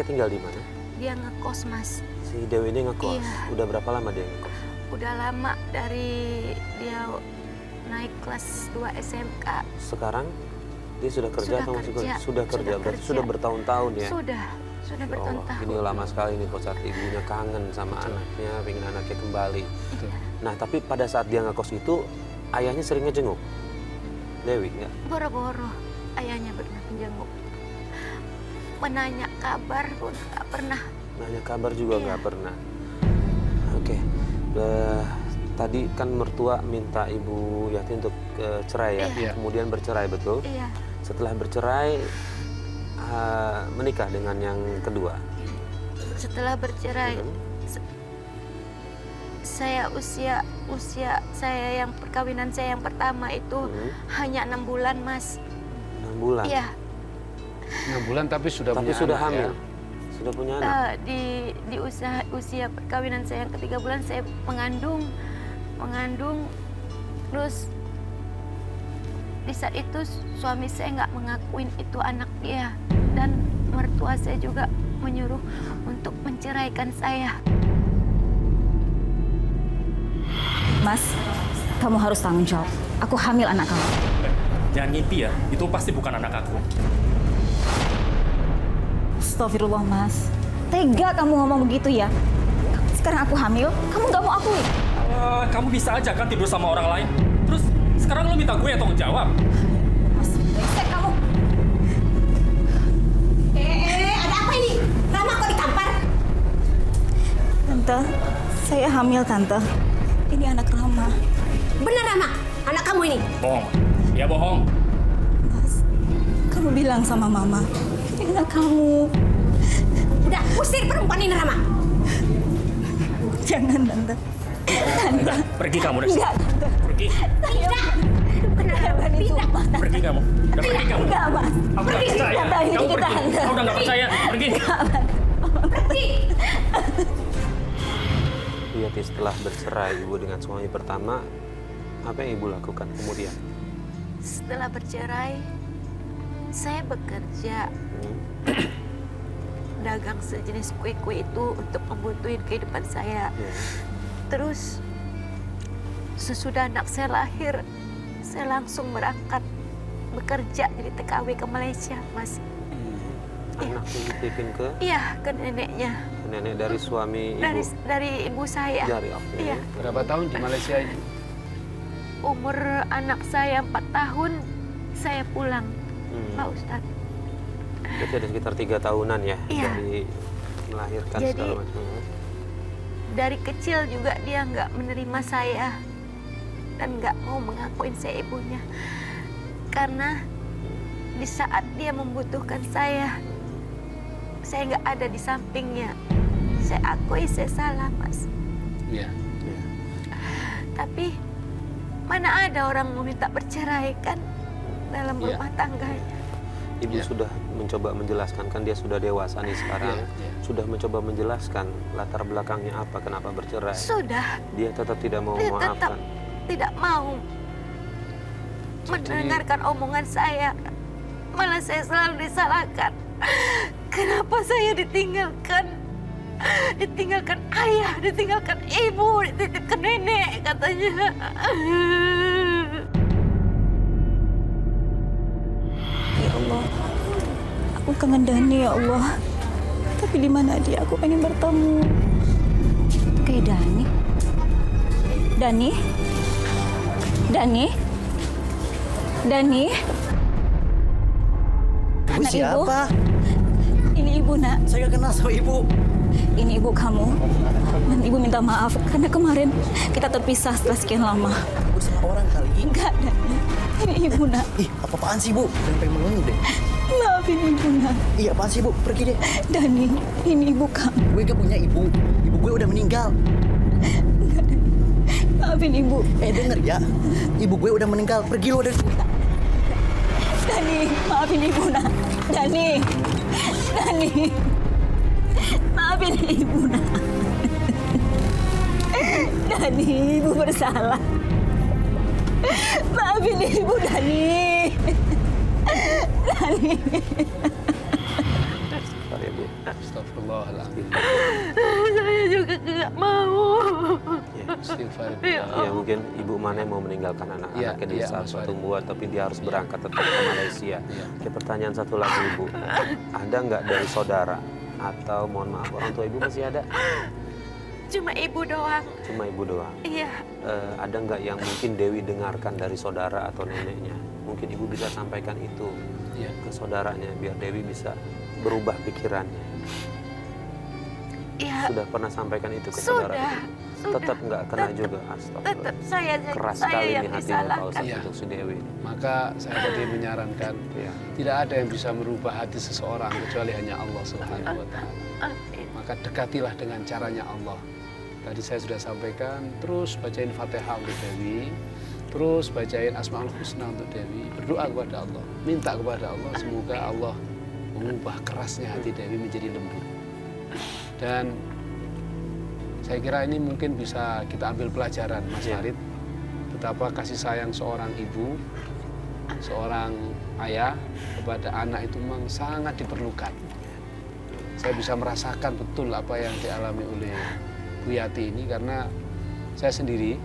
mereka tinggal di mana? Dia ngekos, Mas. Si Dewi ini ngekos? Iya. Udah berapa lama dia ngekos? Udah lama dari dia naik kelas 2 SMK. Sekarang dia sudah kerja Sudah atau masih kerja. kerja? Sudah kerja, berarti kerja. sudah bertahun-tahun ya? Sudah Ya Allah, bertahun-tahun. ini lama sekali nih Pak. Ibunya kangen sama anaknya, pengen anaknya kembali. Betul. Nah, tapi pada saat dia ngekos itu, ayahnya sering ngejenguk Dewi, nggak? Boro-boro ayahnya pernah menjenguk. Menanya kabar pun nggak pernah. Nanya kabar juga Iya. nggak pernah. Oke. Tadi kan mertua minta Ibu Yati untuk cerai ya, Iya. kemudian bercerai, betul? Iya, Setelah bercerai, menikah dengan yang kedua. setelah bercerai Mhm. saya usia saya yang perkawinan saya yang pertama itu Mhm. hanya 6 bulan, Mas. 6 bulan. Iya, 6 bulan tapi sudah Tapi punya sudah anak, hamil. ya? Sudah punya anak. di usia perkawinan saya yang ke-3 bulan saya mengandung terus di saat itu suami saya nggak mengakuin itu anak dia dan mertua saya juga menyuruh untuk menceraikan saya. Mas, kamu harus tanggung jawab. Aku hamil anak kamu. Jangan ngimpi ya, itu pasti bukan anak aku. Astagfirullah, Mas. Tega kamu ngomong begitu ya. Sekarang aku hamil, kamu nggak mau akui. Kamu bisa aja kan tidur sama orang lain. Terus sekarang lo minta gue yang tanggung jawab. Mas, brengsek kamu. Ada apa ini? Rama kok ditampar? Tante, saya hamil, Tante. Ini anak Rama. Benar Rama, anak kamu ini. Bohong. Dia bohong. Mas, kamu bilang sama Mama. Ini anak kamu. Udah, usir perempuan ini Rama. Jangan, Tante. Tante. Udah, pergi kamu dari sini. Enggak, Tante. Pergi. Tidak. Bukan itu, Mas. Pergi kamu. Udah pergi kamu. Enggak, Mas. Aku nggak percaya. Tante, ini Kamu kita, pergi. Tante. Kamu udah nggak percaya. Pergi. Pergi. Ibu Yati setelah bercerai Ibu dengan suami pertama, apa yang Ibu lakukan kemudian? Setelah bercerai, saya bekerja dagang sejenis kue-kue itu untuk membutuhin kehidupan saya. Ya. Terus sesudah anak saya lahir, saya langsung berangkat bekerja jadi TKW ke Malaysia, Mas. Anak dititipin ke Iya, ke neneknya. nenek dari suami Ibu. Dari ibu saya. Dari oke. Iya. Berapa tahun di Malaysia ini? Umur anak saya 4 tahun, saya pulang, Pak Ustadz. Berarti ada sekitar 3 tahunan ya Iya. dari melahirkan Jadi, segala macam. Dari kecil juga dia nggak menerima saya dan nggak mau mengakuin saya ibunya. Karena di saat dia membutuhkan saya nggak ada di sampingnya. Saya akui saya salah, Mas. Iya. Ya. Tapi mana ada orang mau minta bercerai kan dalam Iya. rumah tangganya. Ibu Iya. sudah mencoba menjelaskan, kan dia sudah dewasa nih sekarang. Iya, iya. Sudah mencoba menjelaskan latar belakangnya apa, kenapa bercerai. Sudah, Dia tetap tidak mau dia memaafkan. tetap tidak mau mendengarkan omongan saya. Malah saya selalu disalahkan. Kenapa saya ditinggalkan? Ditinggalkan ayah, ditinggalkan ibu, dititipkan nenek katanya. Ya Allah, aku kangen Dani ya Allah. Tapi di mana dia? Aku pengen bertemu. Kayak Dani. Dani? Dani? Dani? Ibu Anak siapa? Ini ibu, Nak. Saya nggak kenal sama ibu. Ini ibu kamu. Dan ibu minta maaf karena kemarin kita terpisah setelah sekian lama. Ibu salah orang kali. Enggak, Dani. Ini ibu, Nak. Ih, apa-apaan sih, Bu? Sampai mengeluh deh. Maafin ibu, Nak. Iya, apaan sih, Bu? Pergi deh. Dani, ini ibu kamu. Gue gak punya ibu. Ibu gue udah meninggal. Maafin ibu. Denger ya. Ibu gue udah meninggal. Pergi lo dari sini. Dani, maafin ibu, Nak. Dani. Dani. Maafin ibu, Nak. Dani, ibu bersalah. Maafin ibu, Dani. Dani. Bentar ya, Bu. Astagfirullahaladzim. Saya juga nggak mau. Ya. Istighfar. Ya mungkin Ibu Mane mau meninggalkan anak-anaknya di Iya, saat Mas Farid. pertumbuhan, tapi dia harus berangkat tetap ke Malaysia. Iya. Oke, pertanyaan satu lagi Ibu, ada nggak dari saudara atau mohon maaf orang tua Ibu masih ada? Cuma ibu doang. Cuma Ibu doang. Iya. Ada nggak yang mungkin Dewi dengarkan dari saudara atau neneknya? Mungkin Ibu bisa sampaikan itu Iya. ke saudaranya biar Dewi bisa berubah pikirannya. Iya. Sudah pernah sampaikan itu ke saudara? Sudah. Tetap nggak kena Tetap. juga. Astagfirullah. Tetap saya Keras saya sekali yang nih hatimu Pak disalahkan. Ustadz Iya. untuk si Dewi. Maka saya tadi menyarankan Ya. tidak ada yang bisa merubah hati seseorang kecuali hanya Allah Subhanahu wa taala. Amin. Maka dekatilah dengan caranya Allah. Tadi saya sudah sampaikan, terus bacain Fatihah untuk Dewi, terus bacain Asmaul Husna untuk Dewi, berdoa kepada Allah, minta kepada Allah semoga Allah mengubah kerasnya hati Dewi menjadi lembut. Dan saya kira ini mungkin bisa kita ambil pelajaran, Mas Iya. Farid, betapa kasih sayang seorang ibu, seorang ayah kepada anak itu memang sangat diperlukan. Saya bisa merasakan betul apa yang dialami oleh Bu Yati ini karena saya sendiri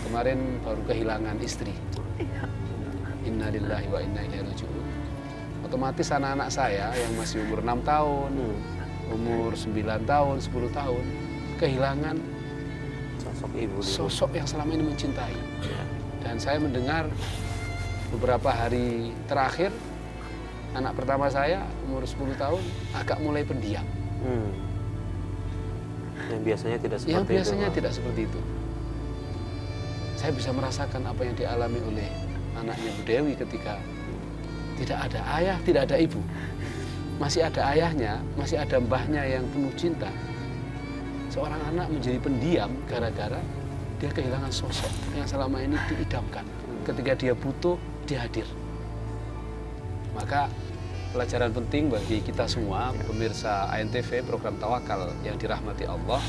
kemarin baru kehilangan istri. Innalillahi wa inna ilaihi raji'un. Otomatis anak-anak saya yang masih umur 6 tahun, umur 9 tahun, 10 tahun, kehilangan Sosok Ibu. di rumah. sosok yang selama ini mencintai. Ya. Dan saya mendengar beberapa hari terakhir, anak pertama saya umur 10 tahun agak mulai pendiam. Yang biasanya tidak seperti Yang itu. biasanya Pak. tidak seperti itu. Saya bisa merasakan apa yang dialami oleh anaknya Bu Dewi ketika tidak ada ayah, tidak ada ibu. Masih ada ayahnya, masih ada mbahnya yang penuh cinta. Seorang anak menjadi pendiam gara-gara dia kehilangan sosok yang selama ini diidamkan. Ketika dia butuh, dia hadir. Maka pelajaran penting bagi kita semua, pemirsa ANTV, program Tawakal yang dirahmati Allah.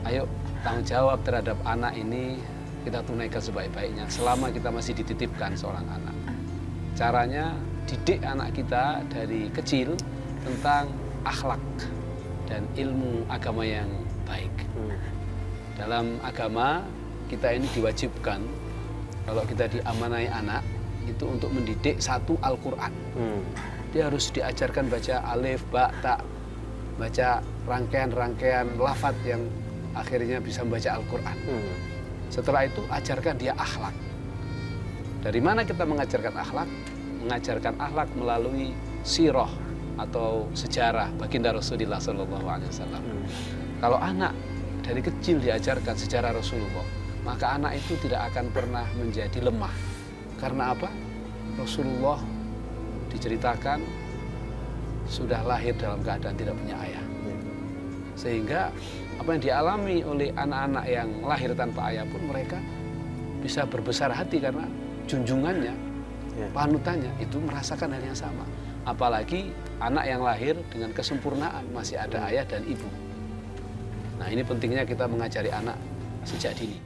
Ayo tanggung jawab terhadap anak ini kita tunaikan sebaik-baiknya selama kita masih dititipkan seorang anak. Caranya didik anak kita dari kecil tentang akhlak dan ilmu agama yang baik. Dalam agama kita ini diwajibkan kalau kita diamanai anak itu untuk mendidik satu Al-Quran. Dia harus diajarkan baca alif, ba, ta, baca rangkaian-rangkaian lafadz yang akhirnya bisa membaca Al-Quran. Setelah itu ajarkan dia akhlak. Dari mana kita mengajarkan akhlak? Mengajarkan akhlak melalui sirah atau sejarah baginda Rasulullah SAW. Kalau anak dari kecil diajarkan sejarah Rasulullah, maka anak itu tidak akan pernah menjadi lemah. Karena apa? Rasulullah diceritakan sudah lahir dalam keadaan tidak punya ayah. Sehingga apa yang dialami oleh anak-anak yang lahir tanpa ayah pun mereka bisa berbesar hati karena junjungannya, panutannya itu merasakan hal yang sama. Apalagi anak yang lahir dengan kesempurnaan masih ada ayah dan ibu. Nah ini pentingnya kita mengajari anak sejak dini.